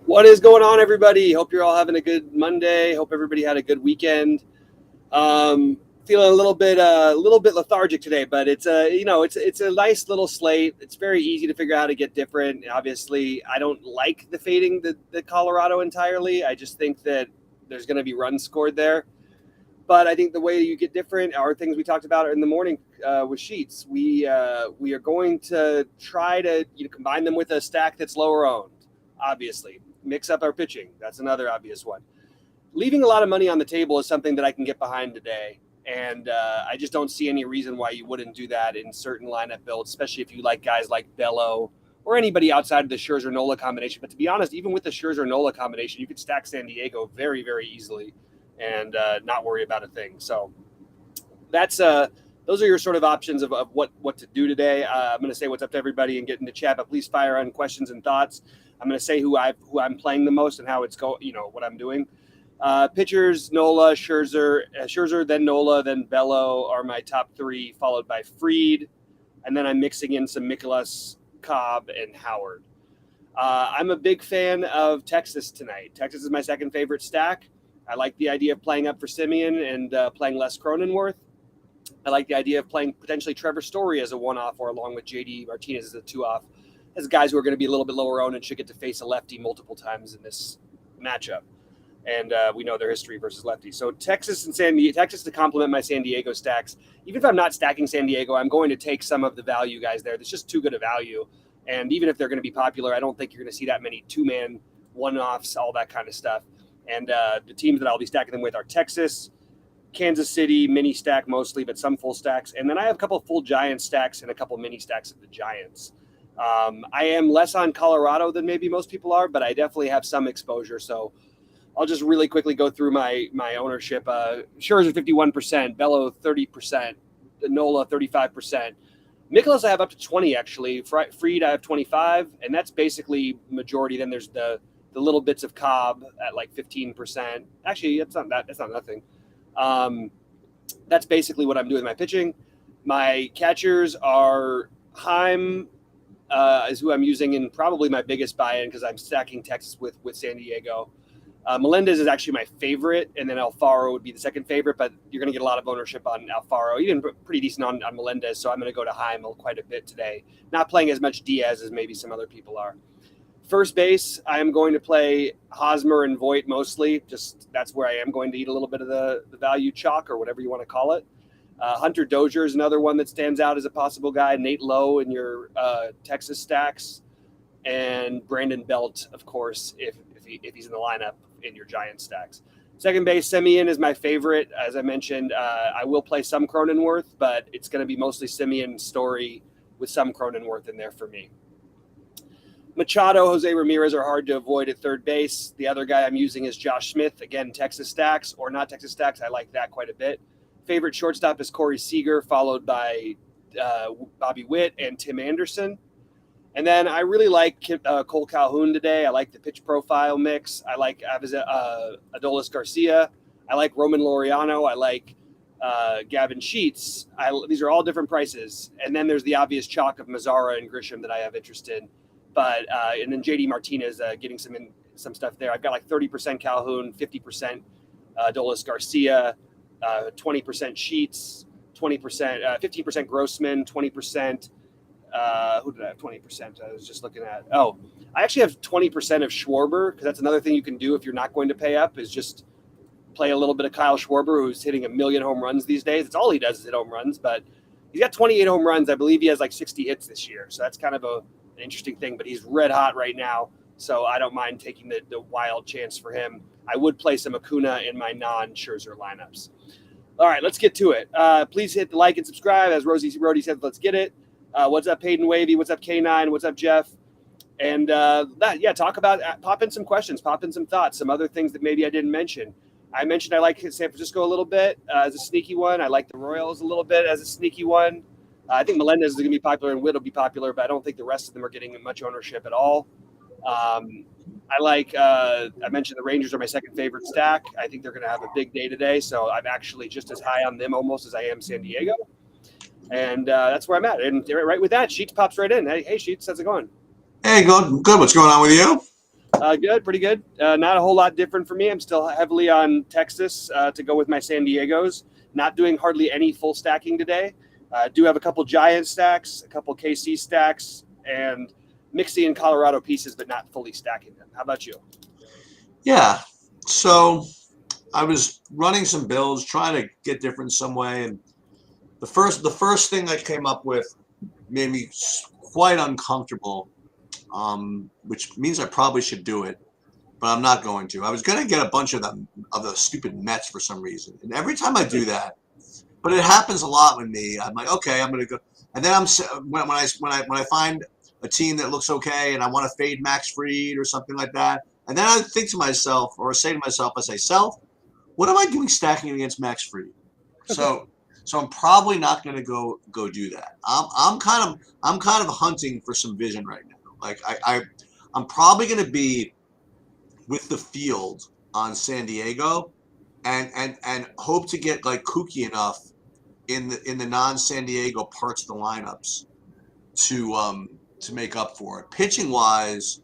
What is going on, everybody? Hope you're all having a good Monday. Hope everybody had a good weekend. Feeling a little bit lethargic today, but it's a nice little slate. It's very easy to figure out how to get different. Obviously, I don't like the fading the Colorado entirely. I just think that there's going to be runs scored there. But I think the way you get different are things we talked about in the morning with sheets. We are going to try to combine them with a stack that's lower owned. Obviously, mix up our pitching. That's another obvious one. Leaving a lot of money on the table is something that I can get behind today, and I just don't see any reason why you wouldn't do that in certain lineup builds, especially if you like guys like Bello or anybody outside of the Scherzer Nola combination. But to be honest, even with the Scherzer Nola combination, you could stack San Diego very, very easily and not worry about a thing. So that's those are your sort of options of what to do today. I'm going to say what's up to everybody and get into chat, but please fire on questions and thoughts. I'm going to say who I'm playing the most and how it's what I'm doing. Pitchers: Nola, Scherzer, then Nola, then Bello are my top three, followed by Fried, and then I'm mixing in some Mikolas, Cobb, and Howard. I'm a big fan of Texas tonight. Texas is my second favorite stack. I like the idea of playing up for Simeon and playing less Cronenworth. I like the idea of playing potentially Trevor Story as a one-off or along with JD Martinez as a two-off, as guys who are going to be a little bit lower owned and should get to face a lefty multiple times in this matchup. And we know their history versus lefties. So Texas to complement my San Diego stacks. Even if I'm not stacking San Diego, I'm going to take some of the value guys there. That's just too good a value. And even if they're going to be popular, I don't think you're going to see that many two-man one-offs, all that kind of stuff. And the teams that I'll be stacking them with are Texas, Kansas City, mini stack mostly, but some full stacks. And then I have a couple full Giants stacks and a couple mini stacks of the Giants. I am less on Colorado than maybe most people are, but I definitely have some exposure. So I'll just really quickly go through my ownership. Scherzer 51%, Bello 30%, Nola 35%. Mikolas I have up to 20 actually. Fried I have 25, and that's basically majority. Then there's the little bits of Cobb at like 15%. Actually, that's not nothing. That's basically what I'm doing with my pitching. My catchers are Heim, is who I'm using in probably my biggest buy-in because I'm stacking Texas with San Diego. Melendez is actually my favorite, and then Alfaro would be the second favorite, but you're going to get a lot of ownership on Alfaro, even pretty decent on Melendez, so I'm going to go to Heim quite a bit today. Not playing as much Diaz as maybe some other people are. First base, I am going to play Hosmer and Voit mostly. Just that's where I am going to eat a little bit of the value chalk or whatever you want to call it. Hunter Dozier is another one that stands out as a possible guy. Nate Lowe in your Texas stacks. And Brandon Belt, of course, if he's in the lineup in your Giant stacks. Second base, Simeon is my favorite. As I mentioned, I will play some Cronenworth, but it's going to be mostly Simeon Story with some Cronenworth in there for me. Machado, Jose Ramirez are hard to avoid at third base. The other guy I'm using is Josh Smith. Again, Texas stacks or not Texas stacks. I like that quite a bit. Favorite shortstop is Corey Seager, followed by Bobby Witt and Tim Anderson. And then I really like Cole Calhoun today. I like the pitch profile mix. I like Adolis Garcia. I like Roman Laureano. I like Gavin Sheets. These are all different prices. And then there's the obvious chalk of Mazzara and Grisham that I have interest in. But and then JD Martinez getting some stuff there. I've got like 30% Calhoun, 50% Adolis Garcia, 20% Sheets, 15% Grossman, 20%. Who did I have 20%? I was just looking at. Oh, I actually have 20% of Schwarber because that's another thing you can do if you're not going to pay up is just play a little bit of Kyle Schwarber, who's hitting 1 million home runs these days. It's all he does is hit home runs, but he's got 28 home runs. I believe he has like 60 hits this year. So that's kind of an interesting thing, but he's red hot right now. So I don't mind taking the wild chance for him. I would play some Acuna in my non-Scherzer lineups. All right, let's get to it. Please hit the like and subscribe. As Rody said, let's get it. What's up, Hayden Wavy? What's up, K9? What's up, Jeff? And talk about, pop in some questions, pop in some thoughts, some other things that maybe I didn't mention. I mentioned I like San Francisco a little bit as a sneaky one. I like the Royals a little bit as a sneaky one. I think Melendez is going to be popular and Witt will be popular, but I don't think the rest of them are getting much ownership at all. I mentioned the Rangers are my second favorite stack. I think they're going to have a big day today, so I'm actually just as high on them almost as I am San Diego. And that's where I'm at. And right with that, Sheets pops right in. Hey, Sheets, how's it going? Hey, good. What's going on with you? Good, pretty good. Not a whole lot different for me. I'm still heavily on Texas to go with my San Diegos. Not doing hardly any full stacking today. Do have a couple Giant stacks, a couple KC stacks, and mixing in Colorado pieces, but not fully stacking them. How about you? Yeah. So I was running some builds, trying to get different some way, and the first thing I came up with made me quite uncomfortable, which means I probably should do it, but I'm not going to. I was going to get a bunch of the stupid Mets for some reason, and every time I do that, but it happens a lot with me. I'm like, okay, I'm going to go, and then when I find a team that looks okay, and I want to fade Max Fried or something like that, and then I think to myself, or say to myself, I say, self, what am I doing stacking against Max Fried? So. So I'm probably not going to go do that. I'm kind of hunting for some vision right now. Like I'm probably going to be with the field on San Diego, and hope to get like kooky enough in the non San Diego parts of the lineups to make up for it. Pitching wise,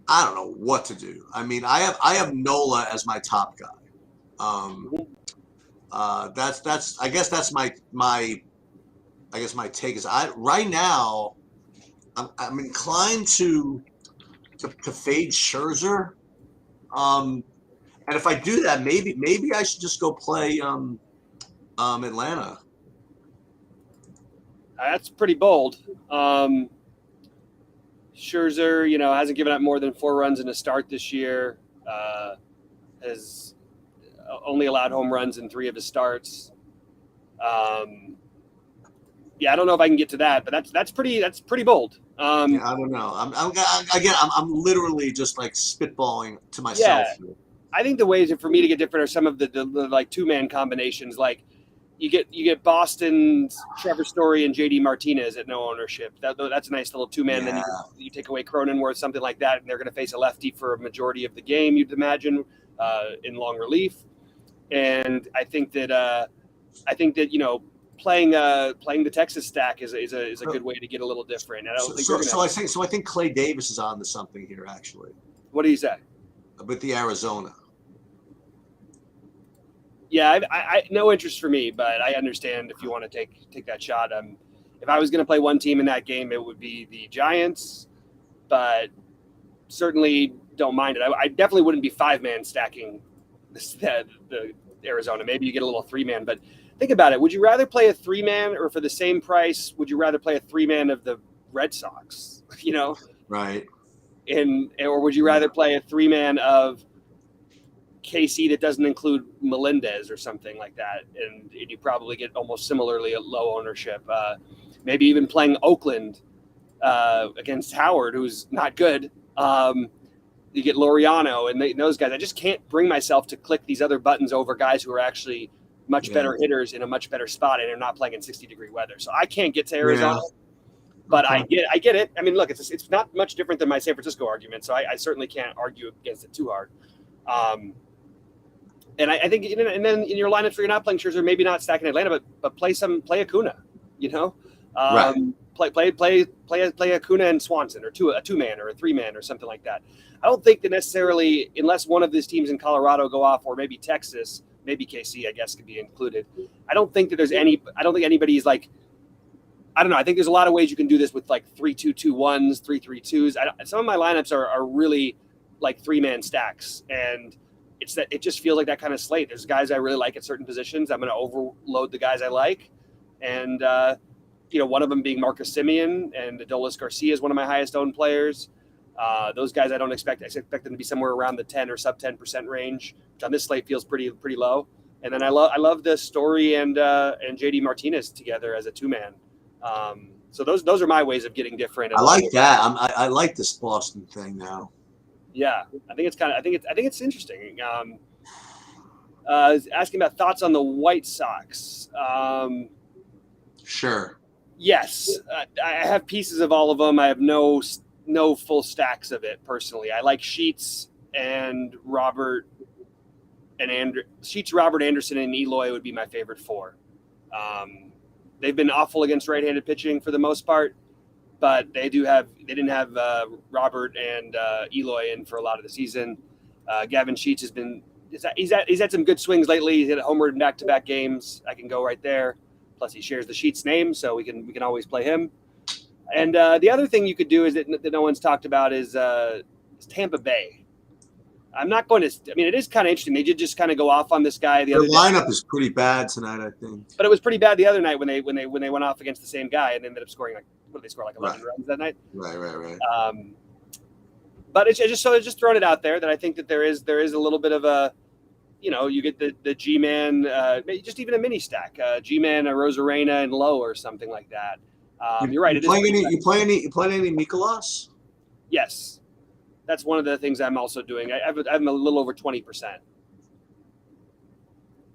I don't know what to do. I mean, I have Nola as my top guy. That's I guess that's my take is I right now I'm inclined to fade Scherzer. And if I do that, maybe I should just go play Atlanta. That's pretty bold. Scherzer, hasn't given up more than 4 runs in a start this year. Has only allowed home runs in 3 of his starts. Yeah, I don't know if I can get to that, but that's pretty bold. Yeah, I don't know. I'm literally just like spitballing to myself. Yeah, I think the ways for me to get different are some of the like 2-man combinations. Like you get Boston's Trevor Story and JD Martinez at no ownership. That's a nice little 2-man. Yeah. Then you take away Cronenworth, something like that, and they're going to face a lefty for a majority of the game, you'd imagine, in long relief. And I think that playing the Texas stack is a good way to get a little different. I don't think I think Clay Davis is on to something here actually. What do you say? With the Arizona. Yeah, I no interest for me, but I understand if you want to take that shot. If I was going to play one team in that game, it would be the Giants, but certainly don't mind it. I definitely wouldn't be 5-man stacking the Arizona. Maybe you get a little 3-man, but think about it. Would you rather play a 3-man, or for the same price, would you rather play a 3-man of the Red Sox? Right. Or would you rather play a 3-man of KC that doesn't include Melendez or something like that, and you probably get almost similarly a low ownership. Maybe even playing Oakland against Howard, who's not good. You get Laureano and those guys. I just can't bring myself to click these other buttons over guys who are actually much better hitters in a much better spot, and they're not playing in 60-degree weather. So I can't get to Arizona. Yeah. But okay. I get it. I mean, look, it's not much different than my San Francisco argument, so I certainly can't argue against it too hard. And I think, and then in your lineups where you're not playing Scherzer, maybe not stacking Atlanta, but play Acuna. Right. Play Acuna and Swanson, or a 2-man or a 3-man or something like that. I don't think that necessarily, unless one of these teams in Colorado go off, or maybe Texas, maybe KC, I guess, could be included. I don't think anybody's like. I don't know. I think there's a lot of ways you can do this with like 3-2-2-1s, 3-3-2s. Some of my lineups are really like 3-man stacks, and it just feels like that kind of slate. There's guys I really like at certain positions. I'm going to overload the guys I like, and one of them being Marcus Semien, and Adolis Garcia is one of my highest owned players. Those guys I expect them to be somewhere around the 10 or sub 10% range, which on this slate feels pretty low. And then I love the Story and JD Martinez together as a 2-man. So those are my ways of getting different. I like that. I like this Boston thing now. Yeah, I think it's interesting. Asking about thoughts on the White Sox. Sure. Yes, I have pieces of all of them. I have no full stacks of it personally. I like Sheets and Robert Anderson, and Eloy would be my favorite 4. They've been awful against right-handed pitching for the most part, but they didn't have Robert and Eloy in for a lot of the season. Gavin Sheets he's had some good swings lately. He's hit a homer in back-to-back games. I can go right there. Plus, he shares the Sheets name, so we can always play him. And the other thing you could do is that no one's talked about is Tampa Bay. I'm not going to. I mean, it is kind of interesting. They did just kind of go off on this guy the other day. Their lineup is pretty bad tonight, I think. But it was pretty bad the other night when they went off against the same guy and ended up scoring what did they score 11 runs that night? Right. But it's just throwing it out there that I think that there is a little bit of a, you get the G-Man, just even a mini stack, G-Man, a Rosarena, and Low or something like that. You're right. You playing any Mikolas? Yes. That's one of the things I'm also doing. I'm a little over 20%.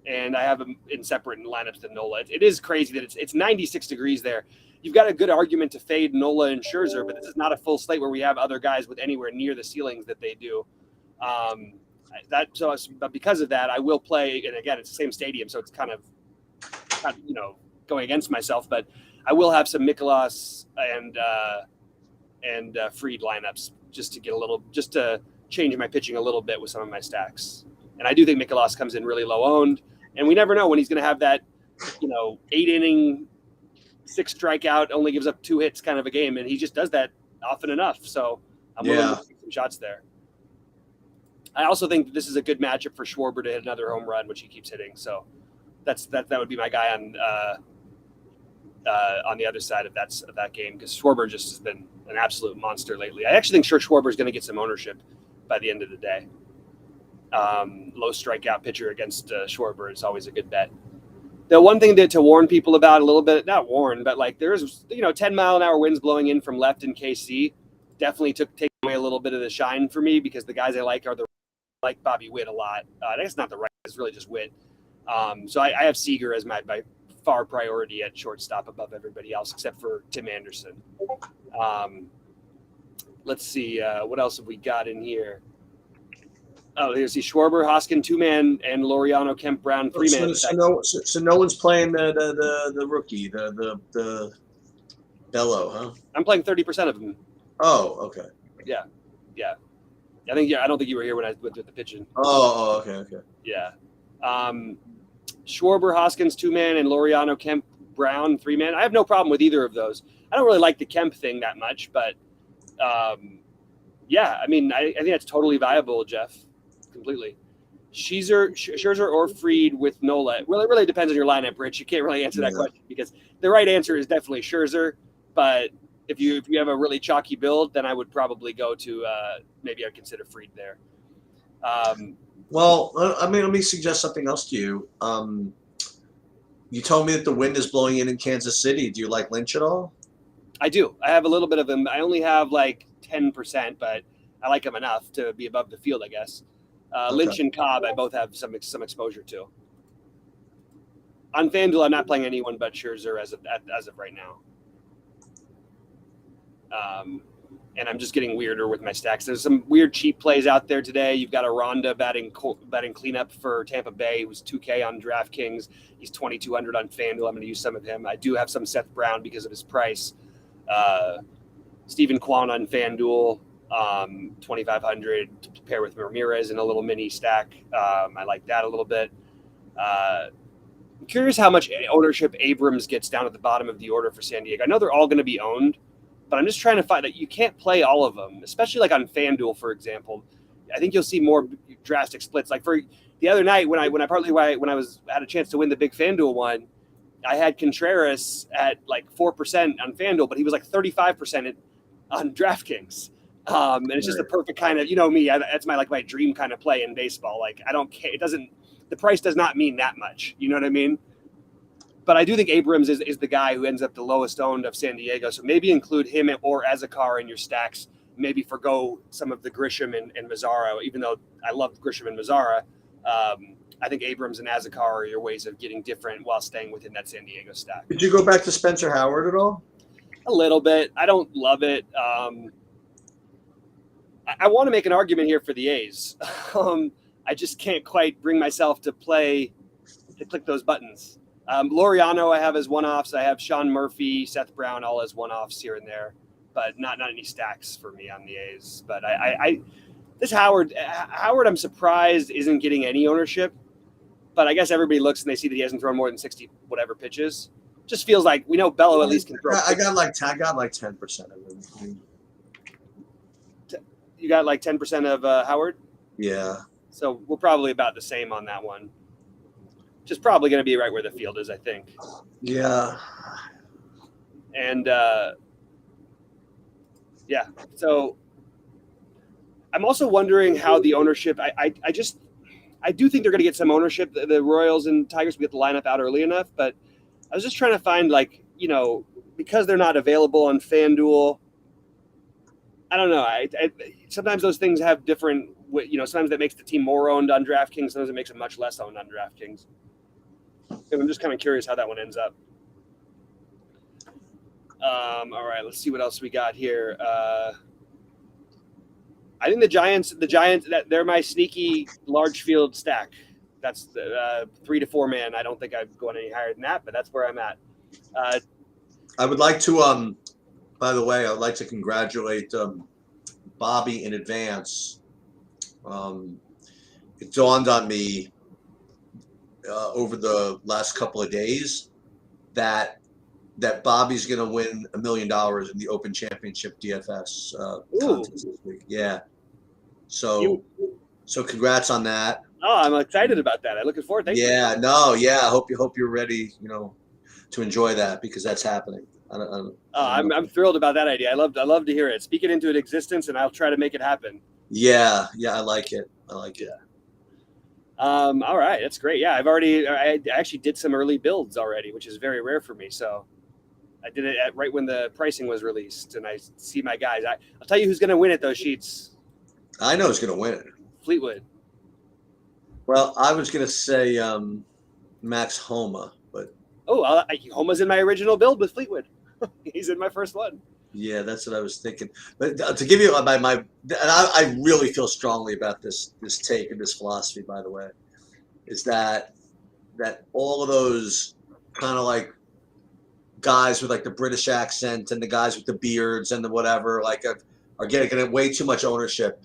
And I have them in separate lineups than Nola. It is crazy that it's 96 degrees there. You've got a good argument to fade Nola and Scherzer, but this is not a full slate where we have other guys with anywhere near the ceilings that they do. But because of that, I will play. And again, it's the same stadium, so it's kind of going against myself. But I will have some Mikolas and Fried lineups just to change my pitching a little bit with some of my stacks. And I do think Mikolas comes in really low owned, and we never know when he's going to have that, 8-inning, 6 strikeout, only gives up 2 hits kind of a game, and he just does that often enough. So I'm willing to take some shots there. I also think that this is a good matchup for Schwarber to hit another home run, which he keeps hitting. So that would be my guy on the other side of that game, because Schwarber just has been an absolute monster lately. I actually think Schwarber is going to get some ownership by the end of the day. Low strikeout pitcher against Schwarber is always a good bet. The one thing to warn people about a little bit, not warn, but like there's 10-mile-an-hour winds blowing in from left in KC. Definitely take away a little bit of the shine for me, because the guys I like like Bobby Witt a lot. I guess not the right, it's really just Witt. So I have Seager as my far priority at shortstop above everybody else except for Tim Anderson. Let's see, what else have we got in here? Oh, there's the Schwarber, Hoskin 2-man, and Laureano, Kemp, Brown 3-man. So no one's playing the rookie, the Bello, huh? I'm playing 30% of them. Oh, okay. Yeah. I don't think you were here when I went with the pitching. Oh, okay. Yeah. Schwarber, Hoskins 2-man, and Laureano, Kemp, Brown 3-man. I have no problem with either of those. I don't really like the Kemp thing that much, but I think that's totally viable, Jeff. Completely. Scherzer or Fried with Nola. Well, it really depends on your lineup, Rich. You can't really answer that question, because the right answer is definitely Scherzer. But if you have a really chalky build, then I would probably go to maybe I'd consider Fried there. Well, let me suggest something else to you. You told me that the wind is blowing in Kansas City. Do you like Lynch at all? I do. I have a little bit of him. I only have like 10%, but I like him enough to be above the field, I guess. Okay. Lynch and Cobb, I both have some exposure to. On FanDuel, I'm not playing anyone but Scherzer as of right now. And I'm just getting weirder with my stacks. There's some weird cheap plays out there today. You've got a Ronda batting cleanup for Tampa Bay, who's 2K on DraftKings. He's 2,200 on FanDuel. I'm going to use some of him. I do have some Seth Brown because of his price. Stephen Kwan on FanDuel, 2,500 to pair with Ramirez in a little mini stack. I like that a little bit. I'm curious how much ownership Abrams gets down at the bottom of the order for San Diego. I know they're all going to be owned, but I'm just trying to find that you can't play all of them, especially like on FanDuel, for example. I think you'll see more drastic splits. Like for the other night when I had a chance to win the big FanDuel one, I had Contreras at like 4% on FanDuel, but he was like 35% on DraftKings. And it's just the perfect kind of, me, that's my dream kind of play in baseball. Like, I don't care. The price does not mean that much. You know what I mean? But I do think Abrams is the guy who ends up the lowest owned of San Diego. So maybe include him or Azekar in your stacks. Maybe forgo some of the Grisham and Mazzara, even though I love Grisham and Mazzara. I think Abrams and Azekar are your ways of getting different while staying within that San Diego stack. Did you go back to Spencer Howard at all? A little bit. I don't love it. I want to make an argument here for the A's. I just can't quite bring myself to click those buttons. Laureano I have as one-offs. I have Sean Murphy, Seth Brown, all as one-offs here and there. but not any stacks for me on the A's. But I this Howard, I'm surprised isn't getting any ownership. But I guess everybody looks and they see that he hasn't thrown more than 60 whatever pitches. Just feels like we know Bello at least can throw. I got like 10% of it. You got like 10% of Howard? Yeah. So we're probably about the same on that one. Just probably going to be right where the field is, I think. Yeah. And yeah, so I'm also wondering how the ownership. I do think they're going to get some ownership. The Royals and Tigers will get the lineup out early enough, but I was just trying to find, like, because they're not available on FanDuel. I don't know. I sometimes those things have different. Sometimes that makes the team more owned on DraftKings. Sometimes it makes it much less owned on DraftKings. And I'm just kind of curious how that one ends up. All right, let's see what else we got here. I think the Giants, they're my sneaky large field stack. That's the 3 to 4 man. I don't think I've gone any higher than that, but that's where I'm at. I would like to, by the way, I would like to congratulate Bobby in advance. It dawned on me over the last couple of days that Bobby's going to win $1 million in the Open Championship DFS contest this week. Yeah. So congrats on that. Oh, I'm excited about that. I'm looking forward. Thank you. Yeah. I hope you're ready, to enjoy that, because that's happening. I'm thrilled about that idea. I love to hear it. Speak it into existence, and I'll try to make it happen. Yeah. I like it. All right, that's great. Yeah, I actually did some early builds already, which is very rare for me. So I did it right when the pricing was released, and I see my guys. I'll tell you who's going to win at those sheets. I know who's going to win it. Fleetwood. Well, I was going to say Max Homa, but Homa's in my original build with Fleetwood. He's in my first one. Yeah, that's what I was thinking. But to give you I really feel strongly about this take and this philosophy, by the way, is that all of those kind of like guys with like the British accent and the guys with the beards and the whatever, like are getting way too much ownership,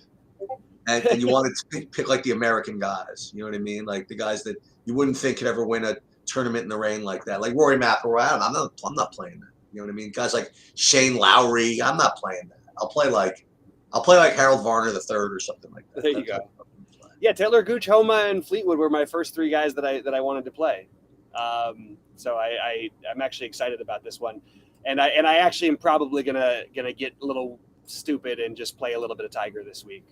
and you want to pick like the American guys. You know what I mean? Like the guys that you wouldn't think could ever win a tournament in the rain like that, like Rory McIlroy. I'm not playing that. You know what I mean? Guys like Shane Lowry, I'm not playing that. I'll play like Harold Varner III or something like that. There you go. Yeah, Taylor Gooch, Homa, and Fleetwood were my first 3 guys that I wanted to play. So I'm actually excited about this one, and I actually am probably gonna get a little stupid and just play a little bit of Tiger this week.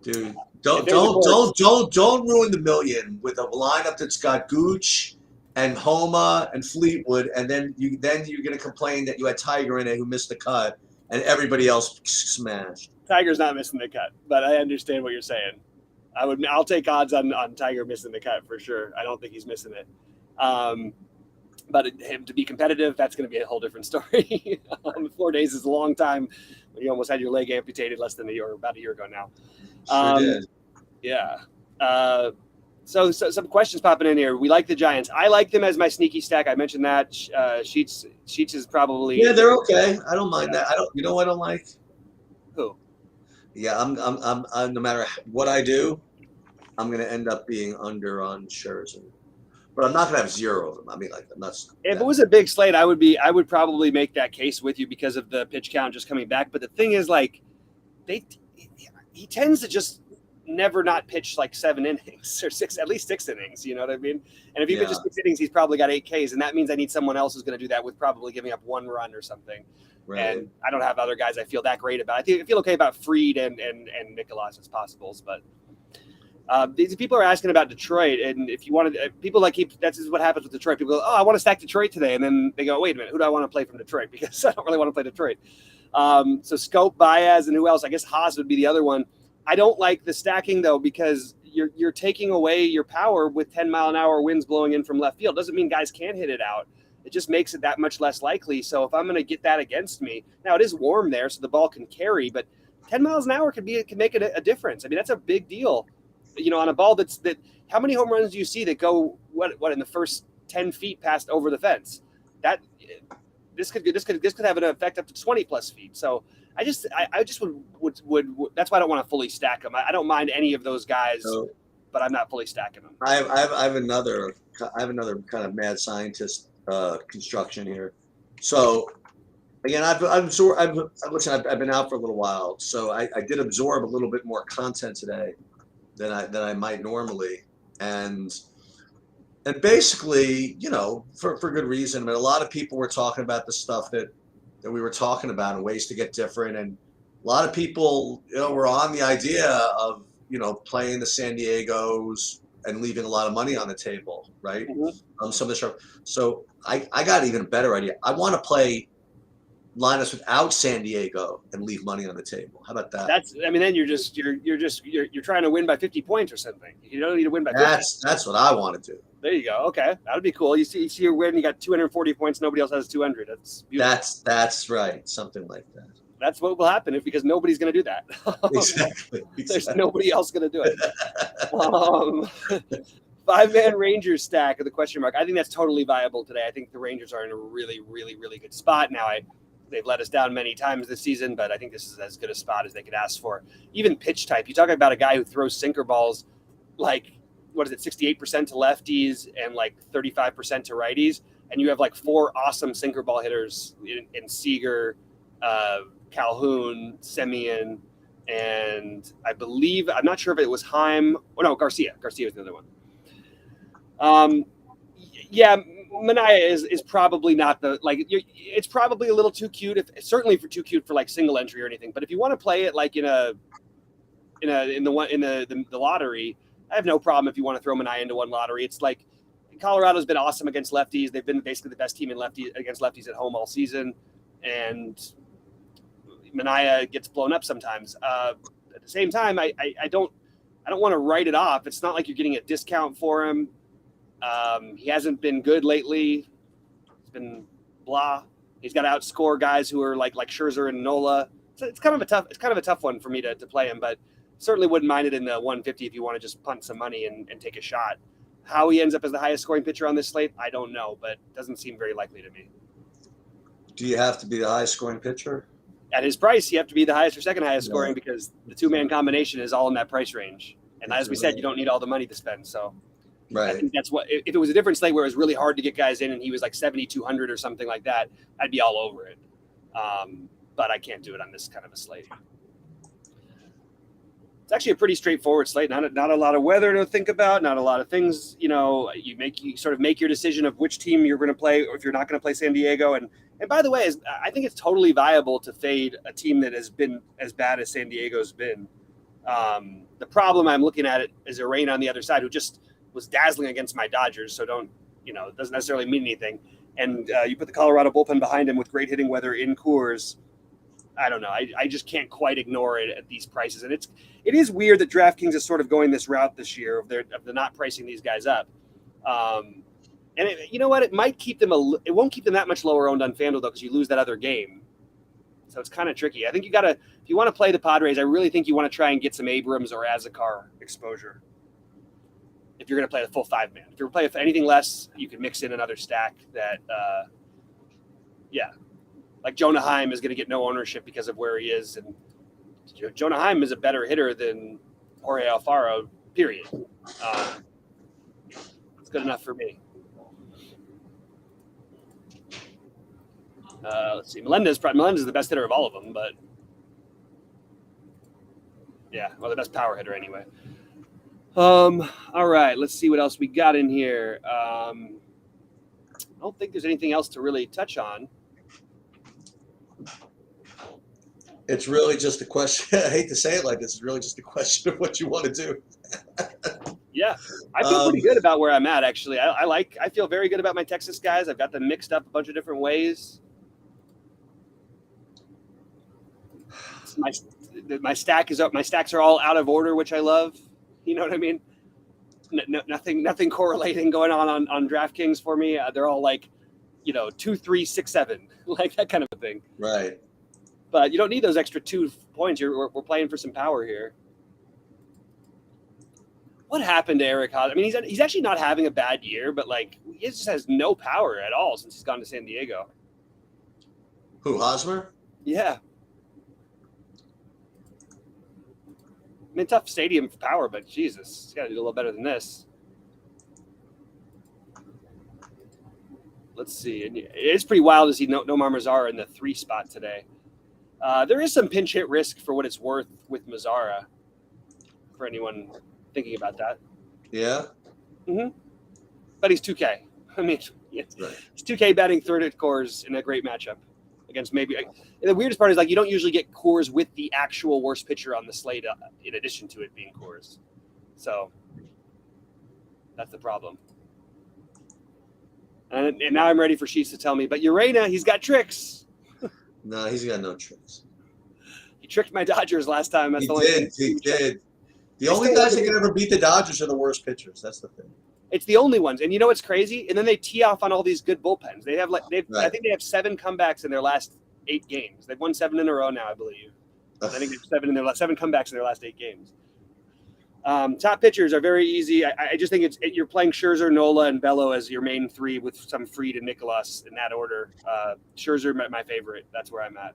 Dude, don't ruin the million with a lineup that's got Gooch and Homa and Fleetwood, and then you're going to complain that you had Tiger in it who missed the cut, and everybody else smashed. Tiger's not missing the cut, but I understand what you're saying. I'll take odds on Tiger missing the cut for sure. I don't think he's missing it. But him to be competitive, that's going to be a whole different story. 4 days is a long time. You almost had your leg amputated about a year ago now. Sure did. Yeah. So some questions popping in here. We like the Giants. I like them as my sneaky stack. I mentioned that. Sheets is probably. Yeah, they're okay. I don't mind that. You know what I don't like? Who? Yeah, I'm no matter what I do, I'm going to end up being under on Scherzer. But I'm not going to have 0 of them. I mean, like, if it was a big slate, I would probably make that case with you because of the pitch count just coming back. But the thing is, like, he tends to just never not pitch like 7 innings or at least 6 innings. You know what I mean? And if he pitches 6 innings, he's probably got 8 Ks, and that means I need someone else who's going to do that with probably giving up 1 run or something. Right. And I don't have other guys I feel that great about. I feel okay about Fried and Nicholas as possibles, but. These people are asking about Detroit, and if you wanted, people that's what happens with Detroit. People go, "Oh, I want to stack Detroit today," and then they go, "Wait a minute, who do I want to play from Detroit?" Because I don't really want to play Detroit. So Scope, Baez, and who else? I guess Haas would be the other one. I don't like the stacking though, because you're taking away your power with 10-mile-an-hour winds blowing in from left field. Doesn't mean guys can't hit it out. It just makes it that much less likely. So if I'm going to get that against me, now it is warm there, so the ball can carry, but 10 miles an hour can make it a difference. I mean, that's a big deal. On a ball that how many home runs do you see that go what in the first 10 feet past over the fence? That this could have an effect up to 20 plus feet. So I just would that's why I don't want to fully stack them. I don't mind any of those guys, but I'm not fully stacking them. I have another kind of mad scientist construction here. So again, I've been out for a little while, so I did absorb a little bit more content today than I might normally, and basically, for good reason. I mean, a lot of people were talking about the stuff that we were talking about and ways to get different, and a lot of people, were on the idea of playing the San Diegos and leaving a lot of money on the table, right? Mm-hmm. Some of the stuff. So I got even a better idea. I want to play lineups without San Diego and leave money on the table. How about that? Then you're trying to win by 50 points or something. You don't need to win by 50. That's what I want to do. There you go. Okay, that would be cool. You see your win. You got 240 points. Nobody else has 200. That's beautiful. That's right. Something like that. That's what will happen because nobody's going to do that. Exactly. There's nobody else going to do it. 5-man Rangers stack of the question mark. I think that's totally viable today. I think the Rangers are in a really, really, really good spot now. They've let us down many times this season, but I think this is as good a spot as they could ask for. Even pitch type. You talk about a guy who throws sinker balls like, 68% to lefties and like 35% to righties, and you have like 4 awesome sinker ball hitters in Seager, Calhoun, Semien, and I believe, I'm not sure if it was Heim. Oh no, Garcia. Garcia was the other one. Yeah, Manaea is probably not it's probably a little too cute, certainly too cute for like single entry or anything. But if you want to play it like in the lottery, I have no problem if you want to throw Manaea into one lottery. It's like Colorado's been awesome against lefties. They've been basically the best team against lefties at home all season, and Manaea gets blown up sometimes. At the same time, I don't want to write it off. It's not like you're getting a discount for him. He hasn't been good lately. He's been blah. He's got to outscore guys who are like Scherzer and Nola. So it's kind of a tough one for me to play him, but certainly wouldn't mind it in the 150 if you want to just punt some money and take a shot. How he ends up as the highest scoring pitcher on this slate, I don't know, but doesn't seem very likely to me. Do you have to be the highest scoring pitcher? At his price, you have to be the highest or second highest scoring because the 2-man combination is all in that price range. And as we said, you don't need all the money to spend. So I think that's what, if it was a different slate where it was really hard to get guys in and he was like 7,200 or something like that, I'd be all over it. But I can't do it on this kind of a slate. It's actually a pretty straightforward slate. Not a lot of weather to think about. Not a lot of things. You sort of make your decision of which team you're going to play, or if you're not going to play San Diego. And by the way, I think it's totally viable to fade a team that has been as bad as San Diego's been. The problem I'm looking at it is a rain on the other side who just was dazzling against my Dodgers. So it doesn't necessarily mean anything. And you put the Colorado bullpen behind him with great hitting weather in Coors. I don't know. I just can't quite ignore it at these prices. And it is weird that DraftKings is sort of going this route this year of they're not pricing these guys up. And you know what? It might keep them it won't keep them that much lower owned on FanDuel though, because you lose that other game. So it's kind of tricky. I think if you want to play the Padres, I really think you want to try and get some Abrams or Azekar exposure. If you're going to play the full 5-man, if you're going to play anything less, you can mix in another stack that, like Jonah Heim is going to get no ownership because of where he is. And Jonah Heim is a better hitter than Jorge Alfaro, period. It's good enough for me. Let's see. Melendez is the best hitter of all of them, but the best power hitter anyway. All right, let's see what else we got in here. I don't think there's anything else to really touch on. It's really just a question. I hate to say it like this. It's really just a question of what you want to do. Yeah, I feel pretty good about where I'm at, actually. I feel very good about my Texas guys. I've got them mixed up a bunch of different ways. My stack is up. My stacks are all out of order, which I love. You know what I mean? Nothing correlating going on DraftKings for me. They're all like, 2, 3, 6, 7, like that kind of a thing. Right. But you don't need those extra 2 points. We're playing for some power here. What happened to Eric Hosmer? I mean, he's actually not having a bad year, but like he just has no power at all since he's gone to San Diego. Who, Hosmer? Yeah. I mean, tough stadium for power, but Jesus, he's got to do a little better than this. Let's see. And it's pretty wild to see Nomar Mazara in the 3 spot today. There is some pinch hit risk for what it's worth with Mazara, for anyone thinking about that. Yeah. Mm-hmm. But he's 2K. I mean, Right. he's 2K batting third at Coors in a great matchup against maybe. And the weirdest part is, like, you don't usually get Coors with the actual worst pitcher on the slate in addition to it being Coors. So that's the problem. And now I'm ready for Sheets to tell me, but Urena, he's got tricks. No, he's got no tricks. He tricked my Dodgers last time. That's He the only did. thing. He did. The only guys that can ever beat the Dodgers are the worst pitchers. That's the thing. It's the only ones. And you know what's crazy? And then they tee off on all these good bullpens. They have I think they have 7 comebacks in their last 8 games. They've won 7 in a row now, I believe. I think they have 7 comebacks in their last 8 games. Top pitchers are very easy. I just think you're playing Scherzer, Nola, and Bello as your main 3 with some Fried and Nicholas in that order. Scherzer, my favorite. That's where I'm at.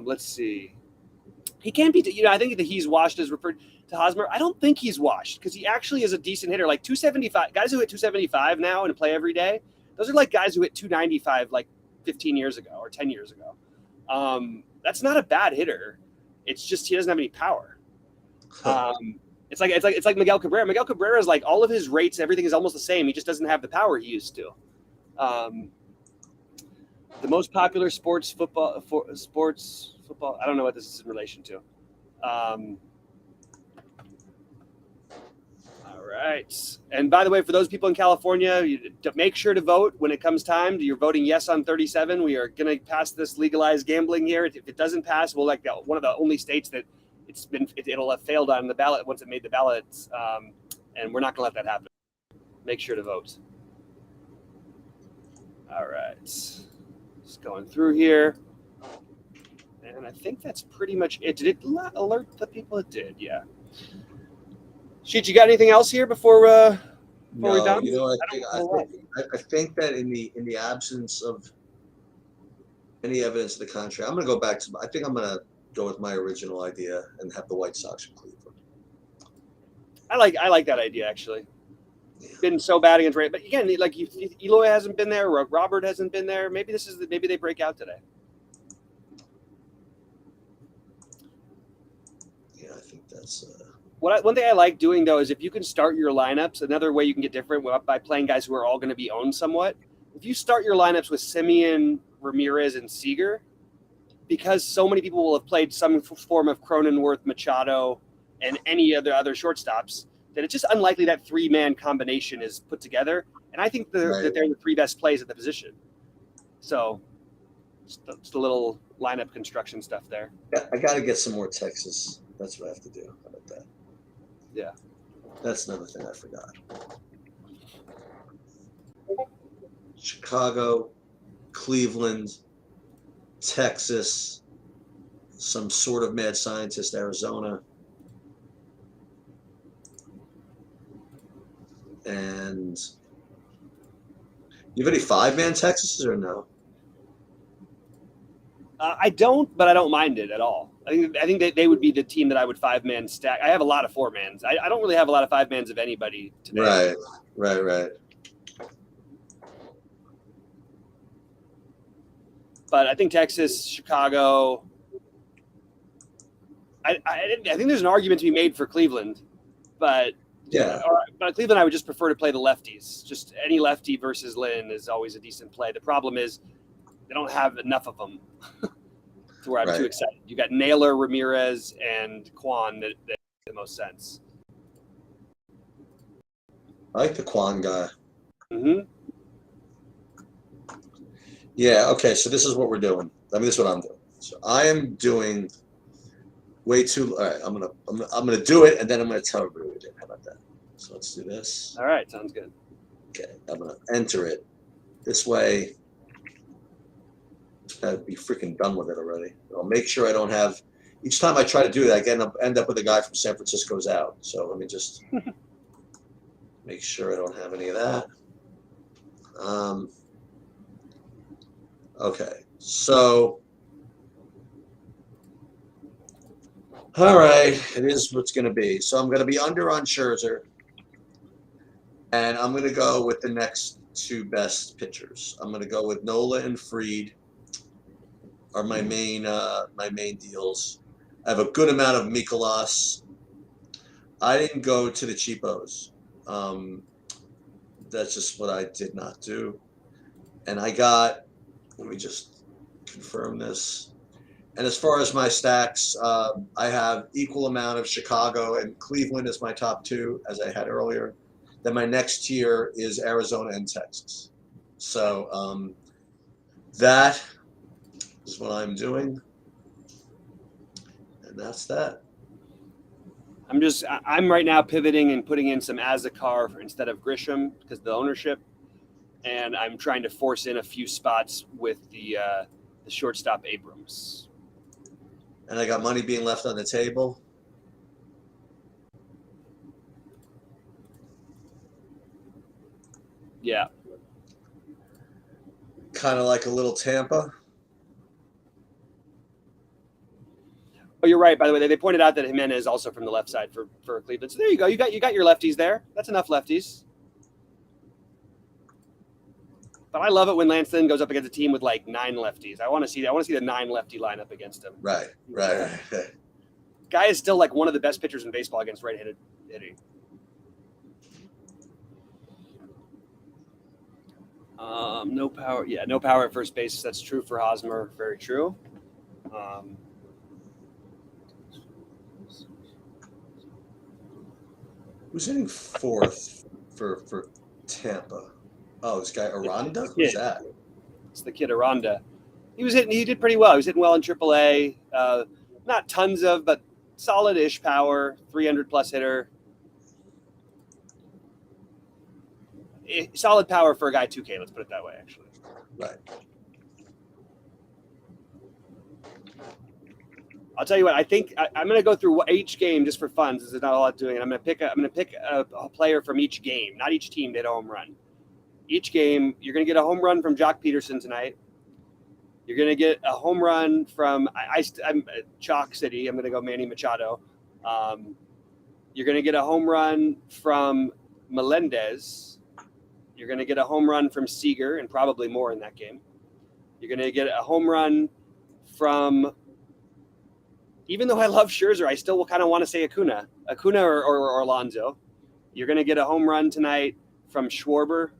Let's see. He can't be. I think that he's washed as referred to Hosmer. I don't think he's washed because he actually is a decent hitter. Like 275 guys who hit 275 now and play every day. Those are like guys who hit 295 like 15 years ago or 10 years ago. That's not a bad hitter. It's just he doesn't have any power. It's like Miguel Cabrera. Miguel Cabrera is like all of his rates, everything is almost the same. He just doesn't have the power he used to. The most popular sports football. I don't know what this is in relation to. All right. And by the way, for those people in California, make sure to vote when it comes time. You're voting yes on 37. We are going to pass this legalized gambling here. If it doesn't pass, we'll like one of the only states that it'll have failed on the ballot once it made the ballots. And we're not going to let that happen. Make sure to vote. All right. Just going through here. And I think that's pretty much it. Did it alert the people? It did, yeah. Sheet, you got anything else here before we're done? I think that in the absence of any evidence of the contrary, I'm going to go back to. I think I'm going to go with my original idea and have the White Sox in Cleveland. I like that idea actually. Yeah. Been so bad against Ray, but again, like Eloy hasn't been there, Robert hasn't been there. Maybe maybe they break out today. Yeah, I think that's. One thing I like doing though is if you can start your lineups. Another way you can get different by playing guys who are all going to be owned somewhat. If you start your lineups with Simeon, Ramirez, and Seager, because so many people will have played some form of Cronenworth, Machado, and any other shortstops, that it's just unlikely that 3-man combination is put together. And I think that they're the 3 best plays at the position. So just a little lineup construction stuff there. Yeah, I got to get some more Texas. That's what I have to do. How about that? Yeah. That's another thing I forgot. Chicago, Cleveland, Texas, some sort of mad scientist, Arizona. And you have any 5-man Texas or no? I don't, but I don't mind it at all. I think they would be the team that I would 5-man stack. I have a lot of 4-mans. I don't really have a lot of 5-mans of anybody today. Right. But I think Texas, Chicago. I think there's an argument to be made for Cleveland, but yeah. But Cleveland, I would just prefer to play the lefties. Just any lefty versus Lynn is always a decent play. The problem is they don't have enough of them to where I'm too excited. You got Naylor, Ramirez, and Kwan that make the most sense. I like the Kwan guy. Mm-hmm. Yeah. Okay. So this is what we're doing. I mean, this is what I'm doing. So I am doing way too. All right. I'm gonna do it, and then I'm gonna tell everybody what we did. How about that? So let's do this. All right. Sounds good. Okay. I'm gonna enter it. This way, I'd be freaking done with it already. I'll make sure I don't have. Each time I try to do that, I end up with a guy from San Francisco's out. So let me just make sure I don't have any of that. Okay, so all right, it is what's going to be. So I'm going to be under on Scherzer, and I'm going to go with the next two best pitchers. I'm going to go with Nola and Fried are my main deals. I have a good amount of Mikolas. I didn't go to the cheapos. Um, that's just what I did not do. And I got. Let me just confirm this. And as far as my stacks, I have equal amount of Chicago and Cleveland as my top two, as I had earlier. Then my next tier is Arizona and Texas. So that is what I'm doing, and that's that. I'm right now pivoting and putting in some Azakar instead of Grisham because of the ownership, and I'm trying to force in a few spots with the shortstop Abrams. And I got money being left on the table. Yeah. Kind of like a little Tampa. Oh, you're right. By the way, they pointed out that Jimenez is also from the left side for Cleveland. So there you go. You got your lefties there. That's enough lefties. But I love it when Lance Lynn goes up against a team with like 9 lefties. I want to see the 9 lefty lineup against him. Right. Guy is still like one of the best pitchers in baseball against right-handed hitting. No power. Yeah, no power at first base. That's true for Hosmer. Very true. Who's hitting fourth for Tampa? Oh, this guy Aranda? Who's that? It's the kid Aranda. He did pretty well. He was hitting well in AAA. Not tons of, but solid-ish power. 300+ hitter. Solid power for a guy 2K. Let's put it that way. Actually. Right. I'll tell you what. I think I'm going to go through each game just for fun. This is not a lot doing. I'm going to pick a player from each game, not each team to hit a home run. Each game, you're going to get a home run from Jock Peterson tonight. You're going to get a home run from I'm Chalk City. I'm going to go Manny Machado. You're going to get a home run from Melendez. You're going to get a home run from Seager and probably more in that game. You're going to get a home run from. Even though I love Scherzer, I still will kind of want to say Acuna or Alonso. You're going to get a home run tonight from Schwarber.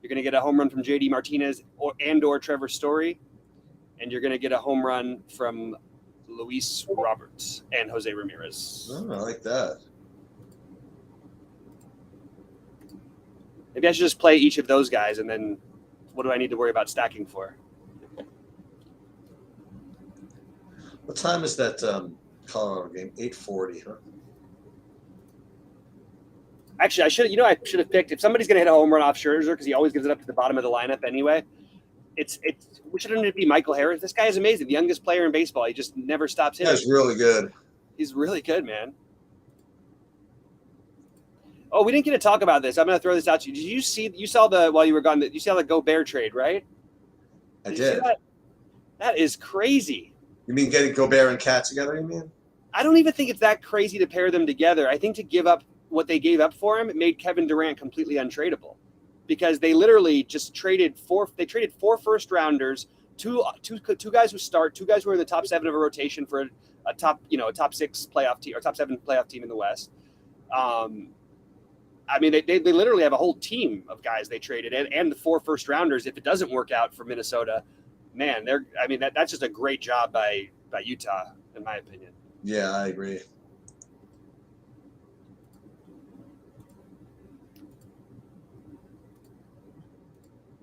You're going to get a home run from JD Martinez or Trevor Story. And you're going to get a home run from Luis Roberts and Jose Ramirez. Oh, I like that. Maybe I should just play each of those guys, and then what do I need to worry about stacking for? What time is that Colorado game? 8:40, huh? Actually, I should have picked if somebody's going to hit a home run off Scherzer because he always gives it up to the bottom of the lineup anyway. Shouldn't it be Michael Harris? This guy is amazing, the youngest player in baseball. He just never stops hitting. He's really good. He's really good, man. Oh, we didn't get to talk about this. I'm going to throw this out to you. Did you see? You saw while you were gone. You saw the Gobert trade, right? I did. That is crazy. You mean getting Gobert and Cat together? You mean? I don't even think it's that crazy to pair them together. I think to give up what they gave up for him, it made Kevin Durant completely untradeable, because they literally just traded 4 first rounders, two guys who start, 2 guys who are in the top 7 of a rotation for a top 6 playoff team or top 7 playoff team in the West. I mean, they literally have a whole team of guys they traded and the 4 first rounders. If it doesn't work out for Minnesota, man, that's just a great job by Utah, in my opinion. Yeah, I agree.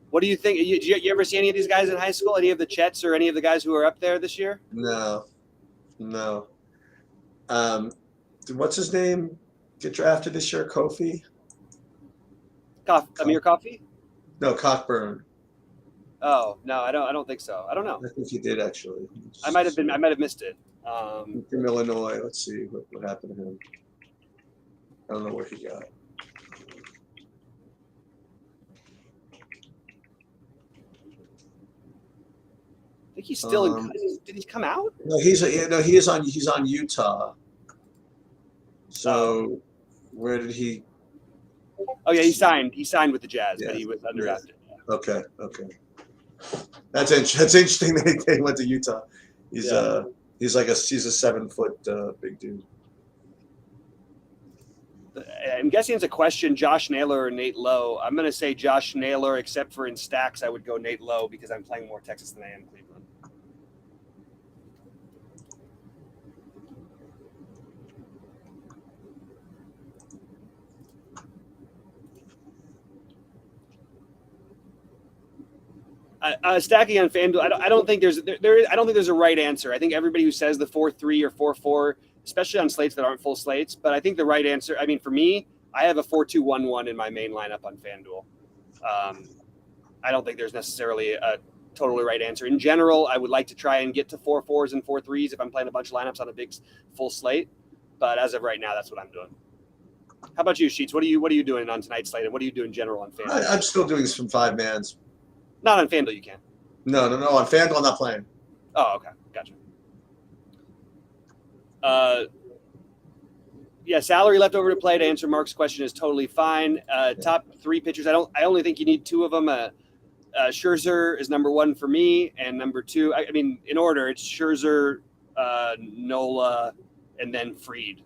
What do you think? You ever see any of these guys in high school? Any of the Chets or any of the guys who are up there this year? No. What's his name get drafted this year? Kofi? Amir Coffey? No, Cockburn. Oh no, I don't think so. I don't know. I think he did actually. I might have missed it. From Illinois. Let's see what happened to him. I don't know where he got. think he's still in. Did he come out? No, he's on Utah. So where did he? Oh yeah, he signed. He signed with the Jazz, but he was undrafted. Yeah. Okay. That's interesting that he went to Utah. He's a 7 foot big dude. I'm guessing it's a question, Josh Naylor or Nate Lowe. I'm going to say Josh Naylor, except for in stacks, I would go Nate Lowe because I'm playing more Texas than I am Cleveland. Stacking on FanDuel, I don't think there's a right answer. I think everybody who says the 4-3 or 4-4, especially on slates that aren't full slates, but I think the right answer, I mean, for me, I have a 4-2-1-1 in my main lineup on FanDuel. I don't think there's necessarily a totally right answer. In general, I would like to try and get to 4-4s and 4-3s if I'm playing a bunch of lineups on a big full slate. But as of right now, that's what I'm doing. How about you, Sheets? What are you doing on tonight's slate, and what do you do in general on FanDuel? I'm still doing some 5-mans. Not on FanDuel, you can. No. On FanDuel, I'm not playing. Oh, okay, gotcha. Yeah, salary left over to play to answer Mark's question is totally fine. Top 3 pitchers, I only think you need 2 of them. Scherzer is number 1 for me, and number 2. I mean, in order, it's Scherzer, Nola, and then Fried.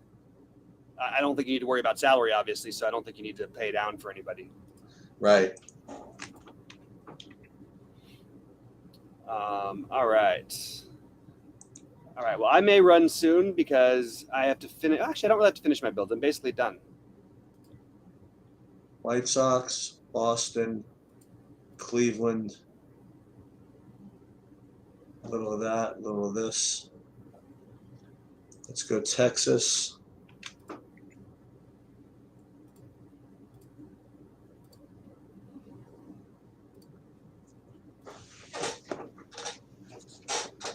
I don't think you need to worry about salary, obviously, so I don't think you need to pay down for anybody. Right. All right. Well, I may run soon because I have to finish. Actually, I don't really have to finish my build. I'm basically done. White Sox, Boston, Cleveland. A little of that, a little of this. Let's go Texas.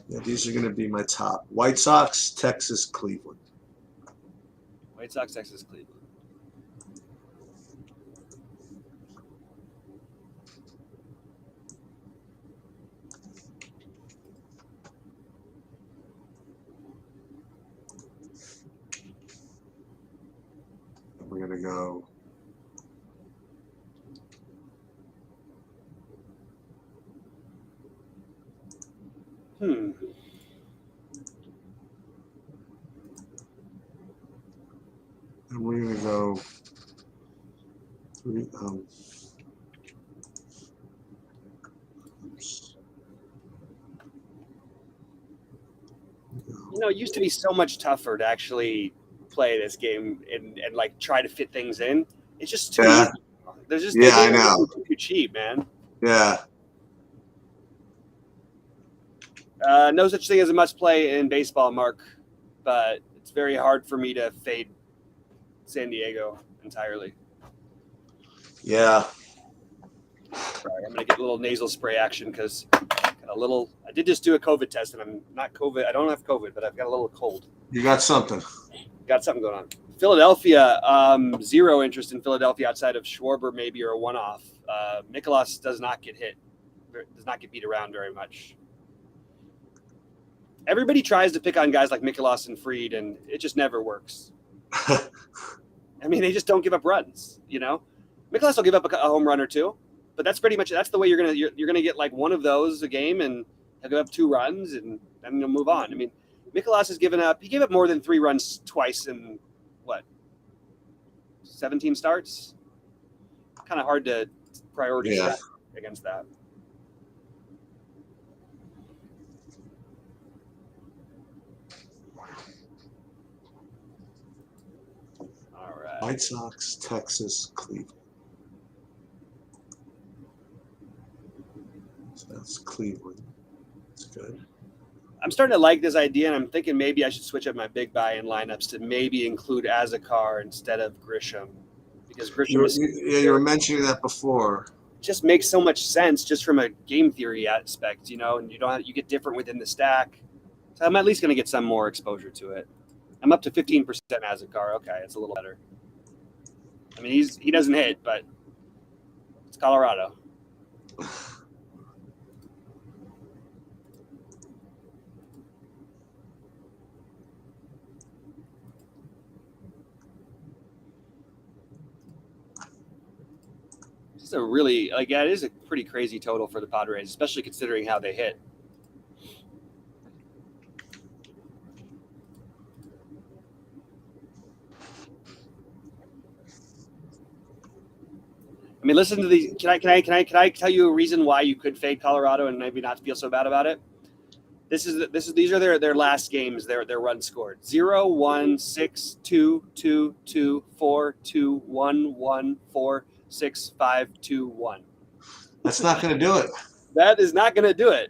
Yeah, these are going to be my top. White Sox, Texas, Cleveland. White Sox, Texas, Cleveland. We're going to go. And we're going to go 3. It used to be so much tougher to actually play this game and like try to fit things in. It's just too easy. There's just I know. Too cheap, man. Yeah. No such thing as a must play in baseball, Mark, but it's very hard for me to fade San Diego entirely. Yeah. Sorry, I'm going to get a little nasal spray action because I did just do a COVID test and I'm not COVID. I don't have COVID, but I've got a little cold. You got something. Got something going on. Philadelphia, 0 interest in Philadelphia outside of Schwarber maybe or a one-off. Mikolas does not get beat around very much. Everybody tries to pick on guys like Mikolas and Fried, and it just never works. I mean, they just don't give up runs. Mikolas will give up a home run or 2, but that's the way you're gonna get like one of those a game, and he'll give up 2 runs, and then you'll move on. I mean, Mikolas has given up. He gave up more than 3 runs twice in 17 starts. Kind of hard to prioritize against that. White Sox, Texas, Cleveland. So that's Cleveland. That's good. I'm starting to like this idea, and I'm thinking maybe I should switch up my big buy-in lineups to maybe include Azekar instead of Grisham, because Grisham you were mentioning that before. Just makes so much sense just from a game theory aspect, and you get different within the stack. So I'm at least going to get some more exposure to it. I'm up to 15% Azekar. Okay, it's a little better. I mean, he doesn't hit, but it's Colorado. It's a really it is a pretty crazy total for the Padres, especially considering how they hit. I mean, listen to these. Can I tell you a reason why you could fade Colorado and maybe not feel so bad about it? These are their last games. Their run scored 0, 1, 6, 2, 2, 2, 4, 2, 1, 1, 4, 6, 5, 2, 1. That's not going to do it. That is not going to do it.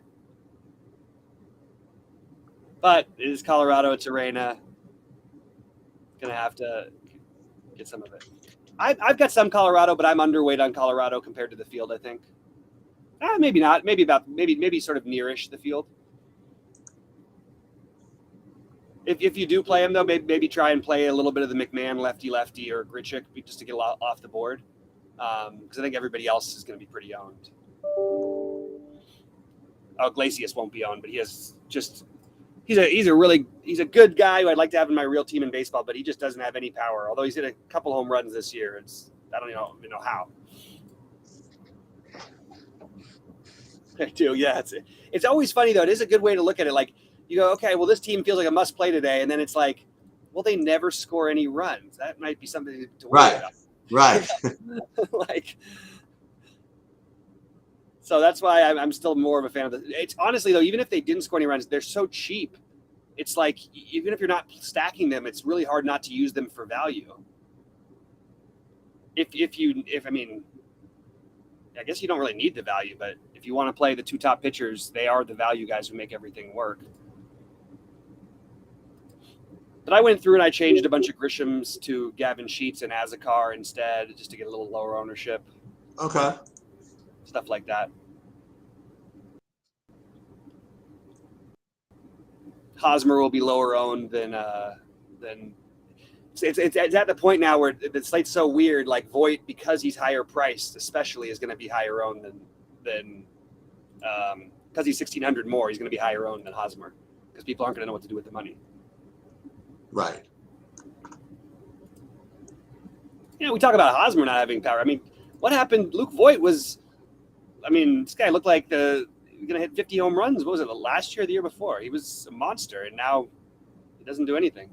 But it is Colorado. It's Arena. Going to have to get some of it. I've got some Colorado, but I'm underweight on Colorado compared to the field, I think. Maybe not. Maybe sort of nearish the field. If you do play him, though, maybe try and play a little bit of the McMahon lefty or Grichuk just to get a lot off the board. Because I think everybody else is going to be pretty owned. Iglesias won't be owned, but he's a good guy who I'd like to have in my real team in baseball, but he just doesn't have any power. Although he's hit a couple home runs this year, I don't even know how. I do, yeah. It's always funny though. It is a good way to look at it. Like you go, okay, well this team feels like a must play today, and then it's like, well they never score any runs. That might be something to worry about. Right. So that's why I'm still more of a fan of it. It's honestly though, even if they didn't score any runs, they're so cheap. It's like even if you're not stacking them, it's really hard not to use them for value. I guess you don't really need the value, but if you want to play the two top pitchers, they are the value guys who make everything work. But I went through and I changed a bunch of Grishams to Gavin Sheets and Azakar instead, just to get a little lower ownership. Okay. Stuff like that. Hosmer will be lower owned than it's at the point now where the slate's so weird. Like Voit, because he's higher priced, especially, is going to be higher owned than because he's 1,600 more. He's going to be higher owned than Hosmer because people aren't going to know what to do with the money. Right. We talk about Hosmer not having power. I mean, what happened? Luke Voit was. I mean, this guy looked like going to hit 50 home runs. What was it? The last year, or the year before? He was a monster, and now he doesn't do anything.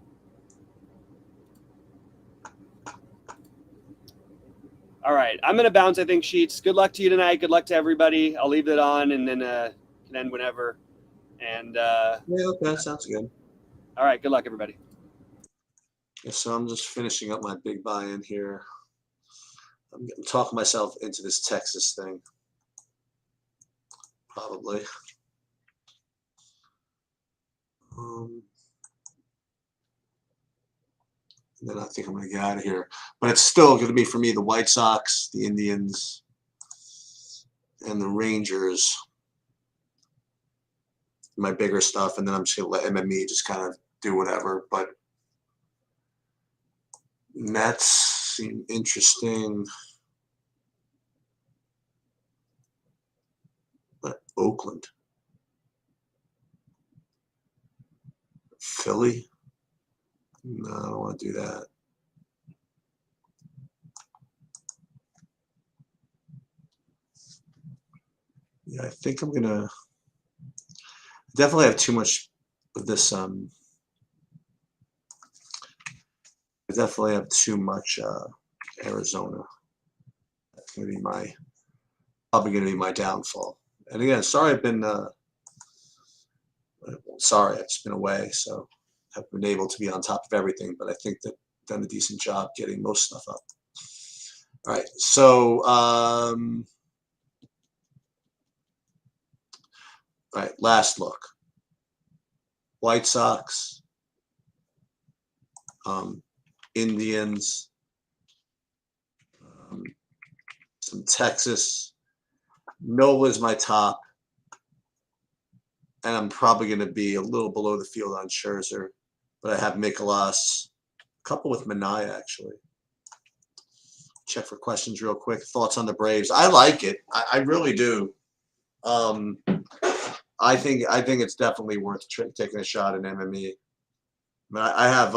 All right, I'm going to bounce, I think, Sheets. Good luck to you tonight. Good luck to everybody. I'll leave it on and then can end whenever. And yeah, okay, sounds good. All right, good luck, everybody. Yeah, so I'm just finishing up my big buy-in here. I'm talking myself into this Texas thing. Probably. And then I think I'm going to get out of here. But it's still going to be, for me, the White Sox, the Indians, and the Rangers. My bigger stuff. And then I'm just going to let MME just kind of do whatever. But Mets seem interesting. But Oakland. Philly. No, I don't want to do that. Yeah, I think I'm gonna definitely have too much of this. I definitely have too much Arizona. That's gonna be probably gonna be my downfall. And again, sorry I've just been away, so haven't been able to be on top of everything, but I think that I've done a decent job getting most stuff up. All right, so all right, last look. White Sox, Indians, some Texas. Nola's my top. And I'm probably going to be a little below the field on Scherzer. But I have Mikolas, a couple with Minaya, actually. Check for questions real quick. Thoughts on the Braves? I like it. I really do. I think it's definitely worth taking a shot in MME. But I have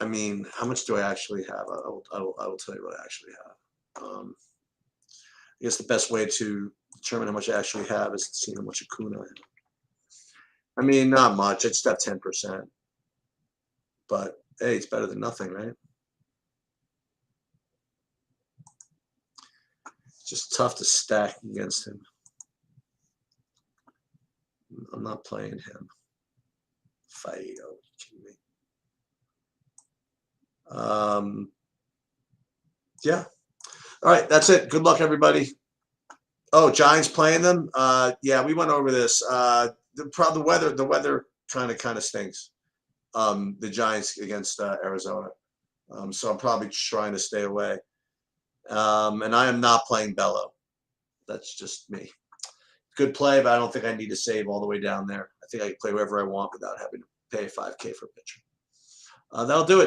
I mean, how much do I actually have? I will tell you what I actually have. I guess the best way to determine how much I actually have is to see how much Acuna I have. I mean, not much. It's got 10%. But, hey, it's better than nothing, right? It's just tough to stack against him. I'm not playing him. Fido, kidding me? Yeah. All right, that's it. Good luck, everybody. Oh, Giants playing them? Yeah, we went over this. The weather kind of stinks. The Giants against Arizona. So I'm probably trying to stay away. And I am not playing Bello. That's just me. Good play, but I don't think I need to save all the way down there. I think I can play wherever I want without having to pay $5K for a pitcher. That'll do it.